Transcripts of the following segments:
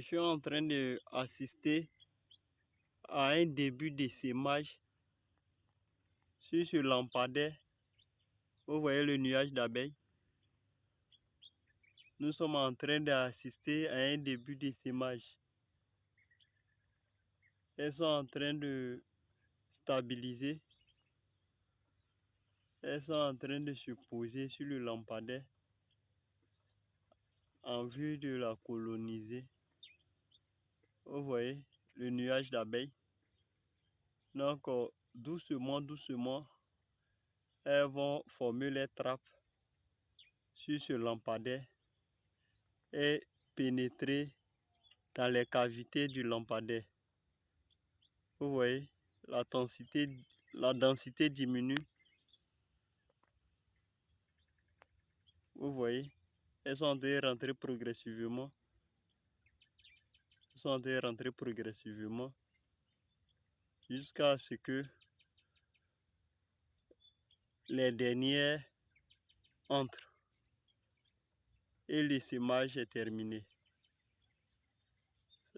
suis en train d'assister à un début de sémage sur ce lampadaire. Vous voyez le nuage d'abeilles. Nous sommes en train d'assister à un début de sémage. Elles sont en train de stabiliser. Elles sont en train de se poser sur le lampadaire en vue de la coloniser. Vous voyez le nuage d'abeilles. Donc, doucement, doucement, elles vont former les trappes sur ce lampadaire et pénétrer dans les cavités du lampadaire. Vous voyez, la densité diminue. Vous voyez, elles sont en train de rentrer progressivement. Elles sont en train de rentrer progressivement jusqu'à ce que les dernières entrent et le sémage est terminé.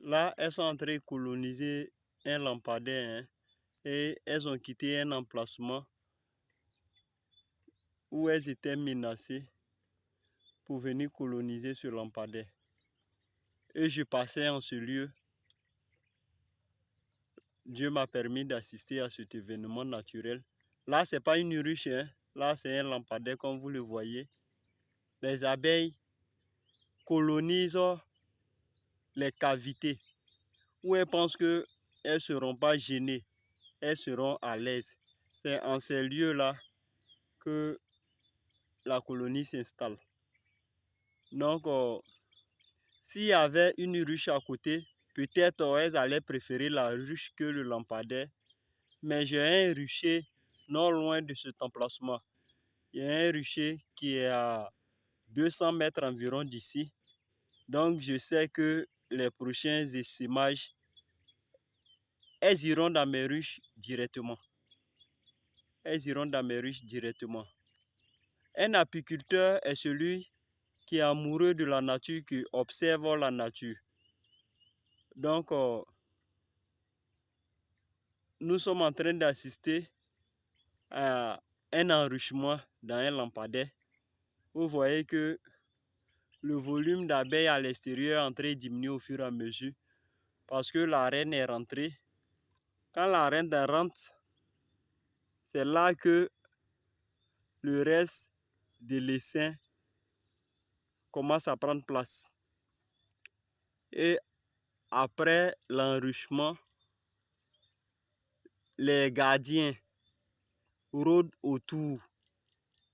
Là, elles sont en train de coloniser un lampadaire, hein, et elles ont quitté un emplacement où elles étaient menacées pour venir coloniser ce lampadaire. Et je passais en ce lieu. Dieu m'a permis d'assister à cet événement naturel. Là, ce n'est pas une ruche, hein. Là, c'est un lampadaire comme vous le voyez. Les abeilles colonisent les cavités où elles pensent qu'elles ne seront pas gênées, elles seront à l'aise. C'est en ces lieux-là que la colonie s'installe. Donc, s'il y avait une ruche à côté, peut-être elles allaient préférer la ruche que le lampadaire. Mais j'ai un rucher non loin de cet emplacement. Il y a un rucher qui est à 200 mètres environ d'ici. Donc, je sais que les prochains essaimages, elles iront dans mes ruches directement. Elles iront dans mes ruches directement. Un apiculteur est celui qui est amoureux de la nature, qui observe la nature. Donc, nous sommes en train d'assister à un enrichissement dans un lampadaire. Vous voyez que le volume d'abeilles à l'extérieur est en train de diminuer au fur et à mesure parce que la reine est rentrée. Quand la reine rentre, c'est là que le reste de l'essaim commence à prendre place. Et après l'enrichissement, les gardiens rôdent autour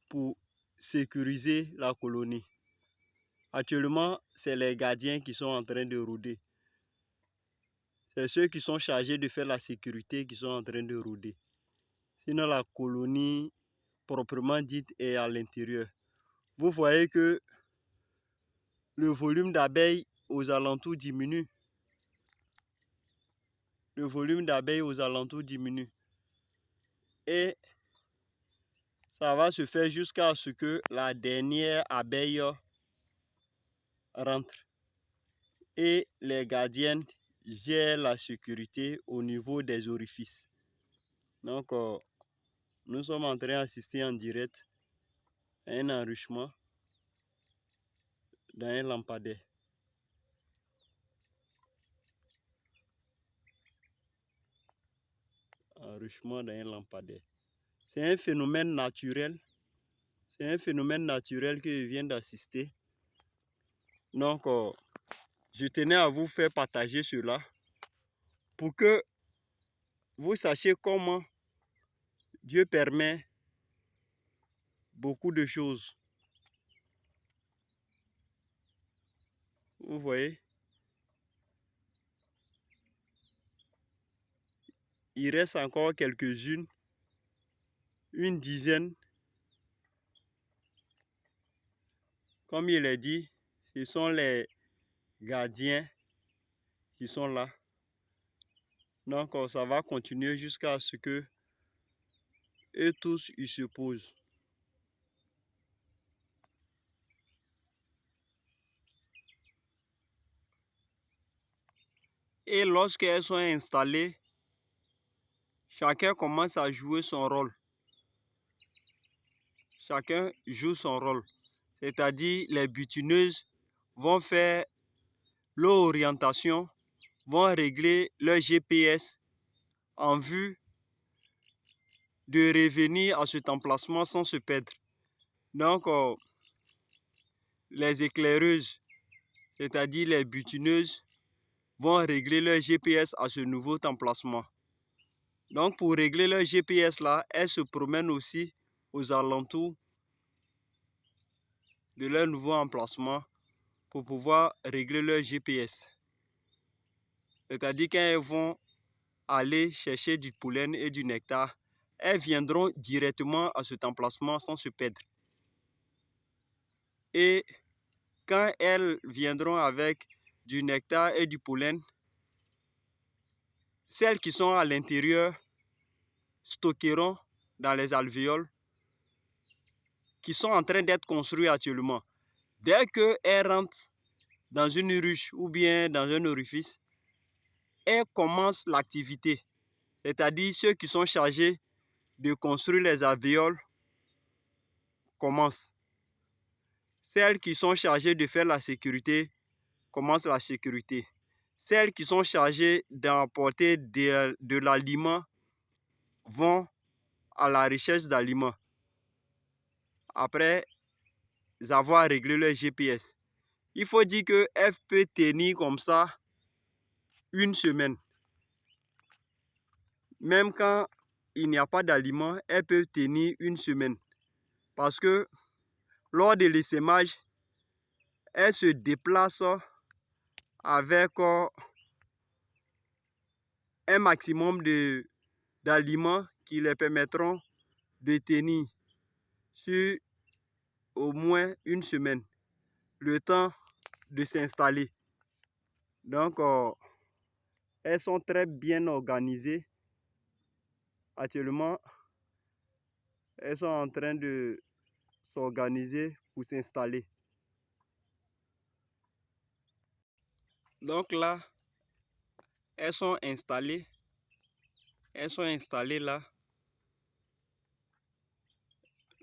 pour sécuriser la colonie. Actuellement, c'est les gardiens qui sont en train de rôder. C'est ceux qui sont chargés de faire la sécurité qui sont en train de rôder. Sinon, la colonie, proprement dite, est à l'intérieur. Vous voyez que le volume d'abeilles aux alentours diminue. Le volume d'abeilles aux alentours diminue. Et ça va se faire jusqu'à ce que la dernière abeille rentre. Et les gardiennes gèrent la sécurité au niveau des orifices. Donc, nous sommes en train d'assister en direct à un enrichissement dans un lampadaire. Enrichissement dans un lampadaire. C'est un phénomène naturel. C'est un phénomène naturel que je viens d'assister. Donc, je tenais à vous faire partager cela pour que vous sachiez comment Dieu permet beaucoup de choses. Vous voyez? Il reste encore quelques-unes, une dizaine. Comme il est dit, ce sont les gardiens qui sont là. Donc, ça va continuer jusqu'à ce que eux tous ils se posent. Et lorsqu'elles sont installées, chacun commence à jouer son rôle. Chacun joue son rôle. C'est-à-dire les butineuses vont faire leur orientation, vont régler leur GPS en vue de revenir à cet emplacement sans se perdre. Donc, les éclaireuses, c'est-à-dire les butineuses, vont régler leur GPS à ce nouveau emplacement. Donc, pour régler leur GPS là, elles se promènent aussi aux alentours de leur nouveau emplacement pour pouvoir régler leur GPS. C'est-à-dire qu'elles vont aller chercher du pollen et du nectar, elles viendront directement à cet emplacement sans se perdre. Et quand elles viendront avec du nectar et du pollen, celles qui sont à l'intérieur stockeront dans les alvéoles qui sont en train d'être construits actuellement. Dès qu'elles rentrent dans une ruche ou bien dans un orifice, elles commencent l'activité. C'est-à-dire ceux qui sont chargés de construire les alvéoles commencent. Celles qui sont chargées de faire la sécurité commencent la sécurité. Celles qui sont chargées d'emporter de l'aliment vont à la recherche d'aliments après avoir réglé leur GPS. Il faut dire qu'elle peut tenir comme ça une semaine. Même quand il n'y a pas d'aliments, elle peut tenir une semaine. Parce que lors de l'essaimage, elle se déplace avec un maximum d'aliments qui les permettront de tenir sur au moins une semaine, le temps de s'installer. Donc, elles sont très bien organisées. Actuellement, elles sont en train de s'organiser pour s'installer. Donc là, elles sont installées. Elles sont installées là.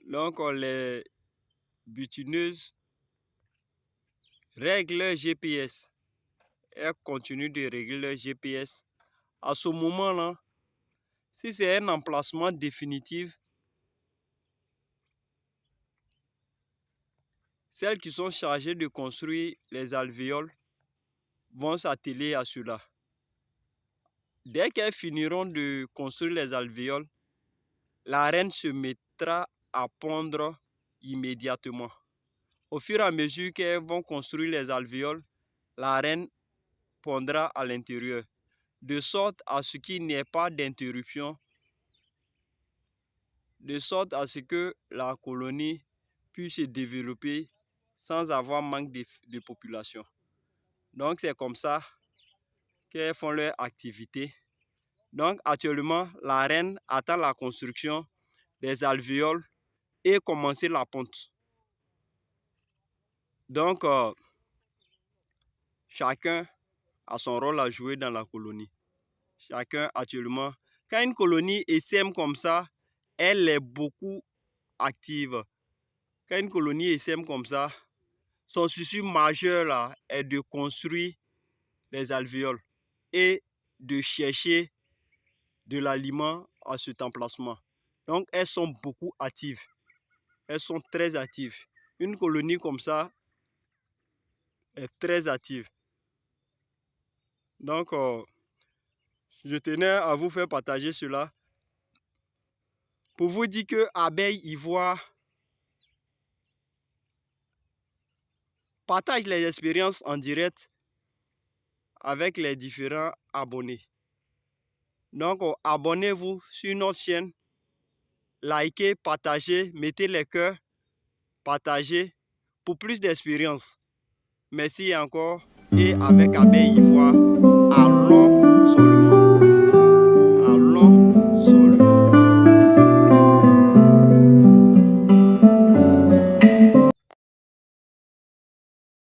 Donc, les butineuses règlent leur GPS. Elles continuent de régler leur GPS. À ce moment-là, si c'est un emplacement définitif, celles qui sont chargées de construire les alvéoles vont s'atteler à cela. Dès qu'elles finiront de construire les alvéoles, la reine se mettra à pondre immédiatement. Au fur et à mesure qu'elles vont construire les alvéoles, la reine pondra à l'intérieur, de sorte à ce qu'il n'y ait pas d'interruption, de sorte à ce que la colonie puisse se développer sans avoir manque de population. Donc c'est comme ça qu'elles font leur activité. Donc actuellement, la reine attend la construction des alvéoles et commencer la ponte. Donc chacun a son rôle à jouer dans la colonie. Chacun actuellement, quand une colonie essaime comme ça, elle est beaucoup active. Quand une colonie essaime comme ça, son souci majeur là est de construire les alvéoles et de chercher de l'aliment à cet emplacement. Donc elles sont beaucoup actives. Elles sont très actives. Une colonie comme ça est très active. Donc je tenais à vous faire partager cela pour vous dire que Abeille Ivoire partage les expériences en direct avec les différents abonnés. Donc abonnez-vous sur notre chaîne, likez, partagez, mettez les cœurs, partagez pour plus d'expérience. Merci encore et avec Abeille Ivoire, allons